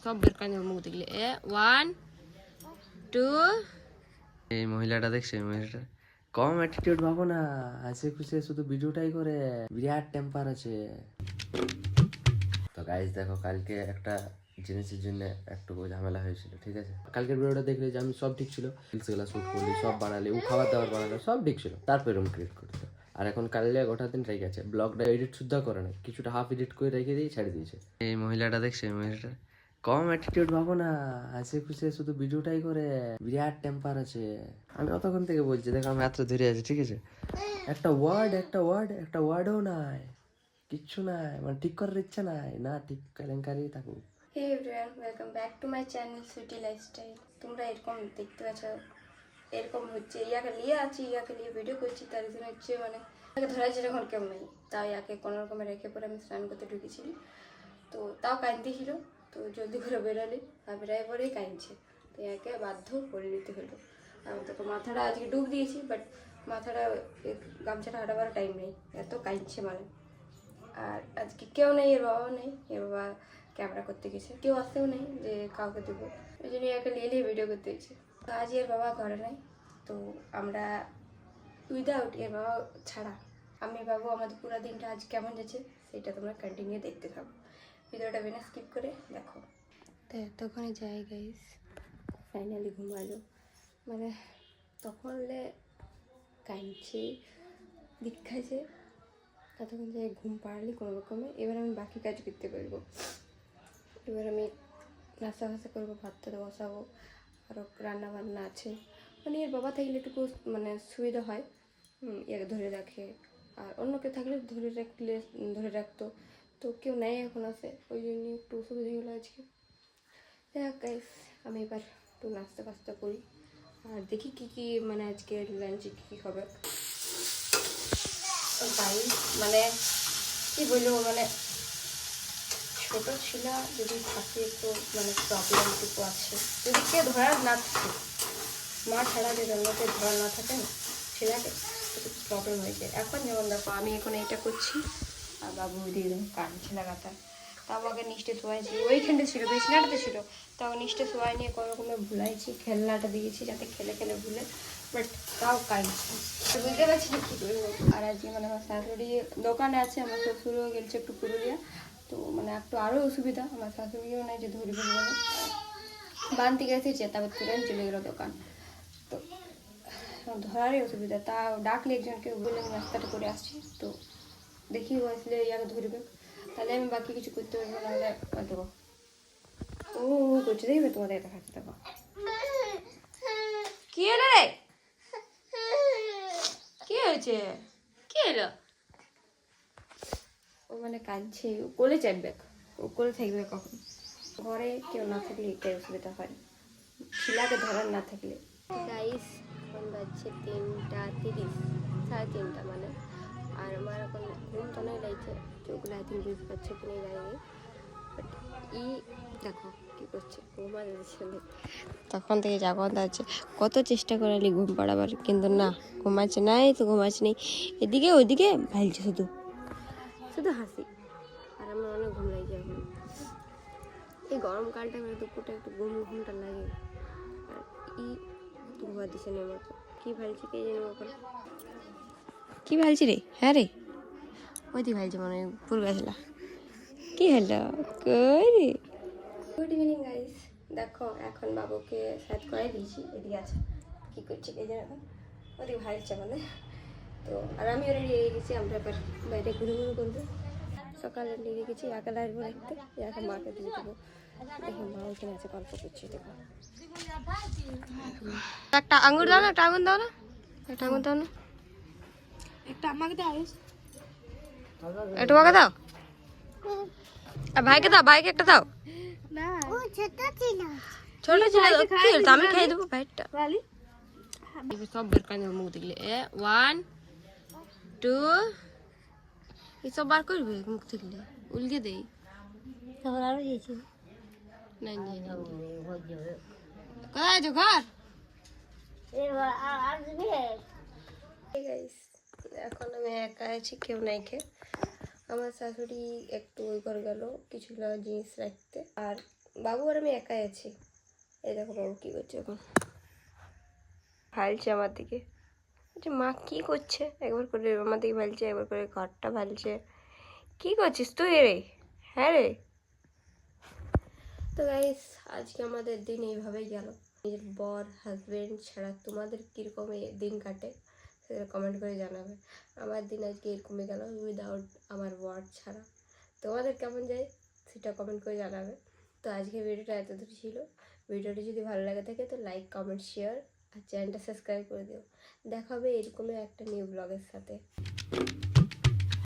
সব বের করে মুখ দেখলে 1 2 এই মহিলাটা দেখছে, মহিলাটা কম অ্যাটিটিউড ভাবো না, হাসি খুশি শুধু ভিডিওটাই করে, বিরাট টেম্পার আছে। তো গাইস দেখো, কালকে একটা জিনিসের জন্য একটু ঝামেলা হয়েছিল, ঠিক আছে? কালকের ভিডিওটা দেখলে যে আমি সব ঠিক ছিল, রিলসগুলো শুট করলি, সব বানালি, ও খাবার দাবার বানালো, সব ঠিক ছিল, তারপর এরকম ক্রিয়েট করতো। আর এখন কালকে গোটা দিন রেখে আছে, ব্লগটা এডিট সুদ্ধা করে না, কিছুটা হাফ এডিট করে রেখে দিয়ে ছেড়ে দিয়েছে। এই মহিলাটা দেখছে, মহিলাটা কম অ্যাটিটিউড ভাবো না, হাসি খুশি শুধু ভিডিওটাই করে, বিরাট টেম্পার আছে। আমি অতক্ষণ থেকে বলছি, দেখো আমি এত ধরে আছি, ঠিক আছে? একটা ওয়ার্ডও নাই, কিচ্ছু নাই, মানে ঠিক করার ইচ্ছা নাই না, ঠিক কেলেঙ্কারি থাকুক। Hey everyone, welcome back to my channel Sweety Lifestyle. তোমরা এরকম দেখতে পাচ্ছ, এরকম হচ্ছে ইয়াকে নিয়ে আছি, ইয়াকে নিয়ে ভিডিও করছি, তার জন্য হচ্ছে মানে ইয়াকে ধরা যেরকম কেউ নেই, তাই ইয়াকে কোনো রকমে রেখে পরে আমি স্নান করতে ঢুকেছিলি। তো তাও কাঁদতেছিল, তো জলদি করে বেরোলি, আর বেরোয় পরেই কাঁদছে, তো ইয়াকে বাধ্য করে নিতে হলো। আমি তোকে মাথাটা আজকে ডুব দিয়েছি, বাট মাথাটা গামছাটা হাঁটাবার টাইম নেই, এত কাঁদছে মানে। আর আজকে কেউ নেই, এর বাবাও নেই, এর বাবা ক্যামেরা করতে গেছে, কেউ আসতেও নেই যে কাউকে দেবো, ওই জন্য একে নিয়ে ভিডিও করতে গেছে। তো আজ এর বাবা ঘরে নাই, তো আমরা উইদাউট এর বাবা ছাড়া আমি ভাবো আমাদের পুরো দিনটা আজ কেমন যাচ্ছে সেটা তোমরা কন্টিনিউ দেখতে থাকো, ভিডিওটা বিনা স্কিপ করে দেখো। তো এতক্ষণে যাই গাইস, ফাইনালি ঘুমালো, মানে তখন কাঁদছে, দীক্ষাছে, ততক্ষণ যে ঘুম পাড়ালি কোনো রকমে। এবার আমি বাকি কাজ করতে পারবো, এবার আমি নাস্তা ফাস্তা করবো, ভাতটা বসাবো, আরও রান্না বান্না আছে। মানে এর বাবা থাকলে একটু মানে সুবিধা হয়, এর ধরে রাখে, আর অন্য কেউ থাকলে ধরে রাখতো, তো কেউ নেই এখন আসে, ওই জন্য একটু অসুবিধা হয়ে গেলো আজকে। দেখ গাইস, আমি এবার একটু নাস্তা ফাস্তা করি, আর দেখি কী মানে আজকে লাঞ্চে কী হবে। গাইস মানে কী বলবো, মানে ছোটো ছিল যদি থাকে তো মানে প্রবলেমটুকু আছে, যদি কেউ ধরার না থাকে, মা ছাড়া যে জন্মতে ধরা না থাকে না, ছেলেকে প্রবলেম হয়েছে। এখন যেমন দেখো আমি এখন এইটা করছি, আর বাবু দিয়ে দেবো কাঁদছে লাগাতার, তাও আগে নিচে শোয়াইছি, ওইখানটা ছিল বিছনাটাতে ছিল, তাও নিচে শোয়াই নিয়ে কোনো রকমে ভুলাইছি, খেলনাটা দিয়েছি যাতে খেলে খেলে ভুলে, বাট তাও কাঁদছি, বুঝতে পারছি না কী করবো। আর আজকে মানে আমার শাশুড়ি দোকানে আছে, আমার শ্বশুরও গেছে একটু পুরুলিয়া, তো মানে একটু আরও অসুবিধা, আমার শাশুড়িও নাই যে ধরবে বলে বানতে গেছে, তারপর ট্রেন চলে গেলো দোকান, তো ধরারই অসুবিধা। তা ডাকলে একজনকে বলে আমি রাস্তাটা করে আসছি, তো দেখি ও আসলে ইয়াকে ধরবে, তাহলে আমি বাকি কিছু করতে পারবো, নাহলে দেবো ও করছে, দেখবে তোমাদের দেখাচ্ছে। দেখো কি হলো রে, কি হয়েছে, কি হলো? ও মানে কাঁদছে, ও কোলে চাপবে, ও কোলে থাকবে কখন, ঘরে কেউ না থাকলে এটাই অসুবিধা হয়, শিলাকে ধরার না থাকলে। গাইস এখন বাজছে 3:30, 3:30 মানে, আর আমার এখন ঘুম তো নেই লাগছে, চোখগুলো আই থিঙ্ক বুঝতে পারছে কি নেই যায়নি, বাট দেখো কী করছে, ঘুমা যাচ্ছে, তখন থেকে জাগন আছে, কত চেষ্টা করালি ঘুম পাড়াবার, কিন্তু না, ঘুমাচ্ছে নাই তো ঘুমাচ্ছে নেই, এদিকে ওইদিকে ভাইলছে, শুধু শুধু হাসি, আর আমার অনেক ঘুম লাগছে এখন। এই গরমকালটা মানে দুপুরটা একটু ঘুমটা লাগে, আর ঘুমা দিছে নেই মতো, কী ভালছি কে জানি, এখন কী ভালছি রে, হ্যাঁ রে ওই দি ভালছে মনে হয় ফুল গাছলা, কী হলো কই রে। গুড ইভিনিং গাইস, দেখো এখন বাবুকে সাইড করাই দিয়েছি, এদিকে আছে কী করছে কে জানি, এখন ওদিকে ভালছে মানে। তো আর আমি রেডি হয়ে গেছি, আমরা এবার বাইরে ঘুরে করবো, সকালে লেগে গেছি, একালা আসবো দেখতে, এখন মাকে দিয়ে দেবো, দেখো মা ওইখানে আছে গল্প করছি, দেখো একটা আঙুর দাও না, একটা আঙুর দাও না, একটা আঙুর দাও না, একটা আমাকে দাও, একটু আমাকে দাও, আর ভাইকে দাও, ভাইকে একটা দাও, ছোট ছিল তো আমি খাই দেবো ভাইটা, সব বের করে মুখ দেখলে 1 2 এসব বার করবে মুখ দেখলে, উলকে দেই আরো দিয়েছি নাই কোথায় তো ঘর। এখন আমি একা আছি, কেউ নাই খেয়ে, আমার শাশুড়ি একটু ওই ঘর গেল কিছু জিনিস রাখতে, আর বাবু আর আমি একাই আছি। এই দেখো বাবু কী করছে এখন, ভালছে আমার দিকে। আচ্ছা মা কী করছে, একবার করে আমার দিকে ভালছে, একবার করে ঘরটা ভালছে। কী করছিস তুই রে? হ্যাঁ রে। তো গাইস আজকে আমাদের দিন এইভাবেই গেল। নিজের বর হাজবেন্ড ছাড়া তোমাদের কীরকম দিন কাটে সেটা কমেন্ট করে জানাবে। আমার দিন আজকে এরকমই গেল উইদাউট আমার বর ছাড়া। তোমাদের কেমন যায় সেটা কমেন্ট করে জানাবে। তো আজকে ভিডিওটা এতদূর ছিল। ভিডিওটি যদি ভালো লাগে থাকে তো লাইক কমেন্ট শেয়ার আর চ্যানেলটা সাবস্ক্রাইব করে দিও। দেখা হবে এরকমই একটা নিউ ব্লগের সাথে।